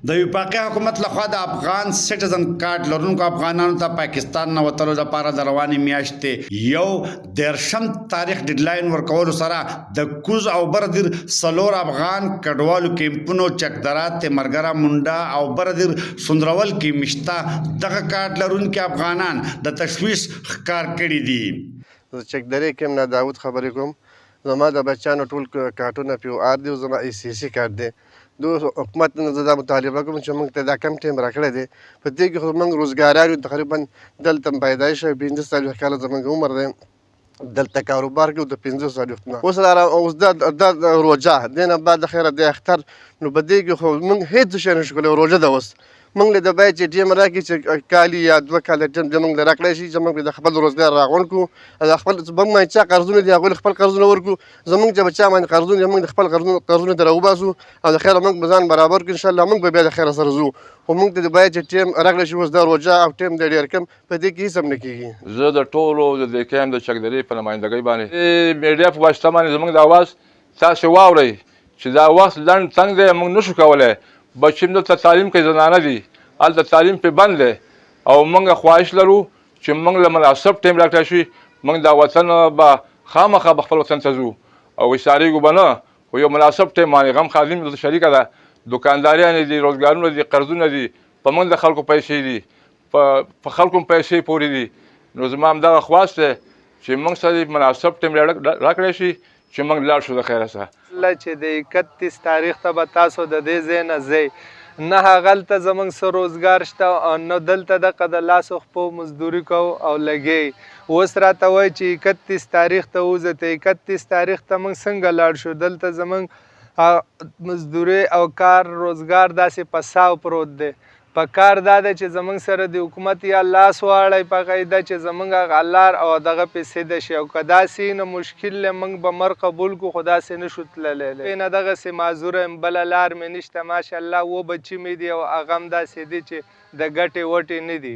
د وفاقي حکومت لخوا د افغان سټیزن کارت لرونکو افغانانو ته پاکستان نه وتلو لپاره د روانې میاشتې یو 13 تاریخ ډیډلاین ورکولو سره د کوز او بردیر څلور افغان کډوالو کیمپونو چکدرات تیمرګره منډه او بردیر سندرول کې مشته دغه کارت لرونکي افغانان د تشویش ښکار کړي دي. چکدرې کې نه داود خبرې کوم. زما د بچیانو ټول کارټونه پی او آر دي او زما ای سی سی کارت دی. دو حکومت نه زه دا مطالبه کوم چې موږ ته دا کم ټایم راکړی دی. په دې کې خو موږ روزګاران یو، تقریبا دلته پیدایش 15 کاله زموږ عمر دی، دلته کاروبار کوو د 15 نه. اوس دا روژه دې نه بعد د خیره د اختر، نو په دې کې خو موږ هېڅ شی نشو کولی. روژه ده اوس موږ له د باید چې ټیم راکړي چې کالي یا 2 کاله ټیم دې موږ له راکړی شي چې موږ د خپل روزګار راغونډ کړو. د خپل موږ چا قرضونه دي هغوی خپل قرضونه ورکړو. زموږ چې به چا باندې قرضونه دي موږ د خپل قرضونه ته راوباسو او د خیره موږ به ځان برابر کړو. انشاءالله موږ به بیا د خیره سره ځو. خو موږ ته د باید چې ټیم راکړی شي. اوس دا روژه او ټیم دی ډېر کم، په دې کې هېڅ هم نه کېږي. زه د ټولو د دې کیم د چکدرې په نمایندګۍ باندې میډیا په واسطه باندې زموږ د اواز تاسې واورئ چې دا وخت لنډ تنګ دی، موږ نشو کولی. بچي هم دلته تعلیم کوي، زنانه دي هلته تعلیم پې بند دی او موږ خواهش لرو چې موږ له مناسب ټایم راکړی شي. موږ دا وطن به خامخا به خپل وطن ته ځو او ویسارېږو به نه، خو یو مناسب ټایم باندې. غم خادم دلته شریکه ده، دوکانداریانې دي، روزګارونه دي، قرضونه دي، په موږ د خلکو پیسې دي، په خلکو هم پیسې پورې دي. نو زما همدغه خواست دی چې موږ سره مناسب ټایم راکړی شي چې موږ لاړ شو د خیره سره. چې د 31 تاریخ ته به تاسو د دې ځای نه ځئ، نه هغلته زموږ څه روزګار شته او نه دلته دغه د لاسو خپو مزدوري کوو او لګئ. اوس راته وایي چې 31 تاریخ ته وځئ. 31 تاریخ ته موږ څنګه لاړ شو؟ دلته زموږ مزدوري او کار روزګار داسې په ساو پروت دی. په کار دا ده چې زموږ سره د حکومت یا لاس واړی په قاعده چې زموږ هغه لار او دغه پیسې ده شي، او که داسې نه مشکل له موږ به مر قبول کړو، خو داسې نه شو تللی. نه دغسې معذوره یم، بله لار مې نشته. ماشاءالله 2 بچي مې دي او هغه هم داسې دي چې د ګټې وټې نه دي.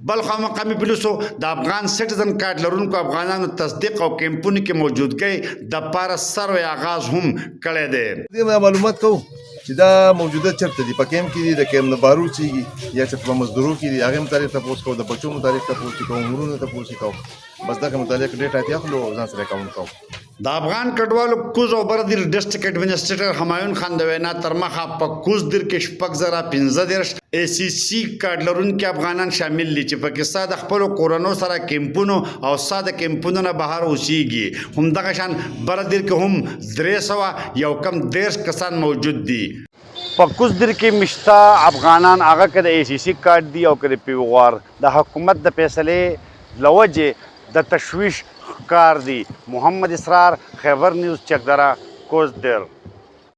بلخوا مقامي پولیسو د افغان سټیزن کارت لرونکو افغانانو تصدیق او کیمپونو کې موجودګۍ د پاره سروې آغاز هم کړی دی. دې معلومات کوو چې دا موجوده چېرته دي، په کیمپ کې دي، د کیمپ نه بهر اوسېږي یا چې په مزدورو کې دي، هغې متعلق تپوس کوو، د بچو متعلق تپوس کوو، عمرونو تپوس کوو. بس دغه متعلق ډېټا اتیا اخلو او ځان سره اکاونټ کوو. د افغان کډوالو کوز او بردیر ډسټرکټ ایڈمنسټریټر همایون خان د وینا تر مخه په کوز دیر کې 1515 ای سی سی کارت لرونکي افغانان شامل دي چې پکې ساده خپلو کورنو سره کیمپونو او ساده کیمپونو نه بهر اوسېږي. همدغه شان بردیر کې هم 300 یو کم 13 کسان موجود دي. په کوز دیر کې مشته افغانان هغه که د ای سی سی کارت دي او که د پیغوار د حکومت د فیصلې لوجې د تشویش ښکار دي. محمد اسرار، خیبر نیوز، چکدره، کوز دیر.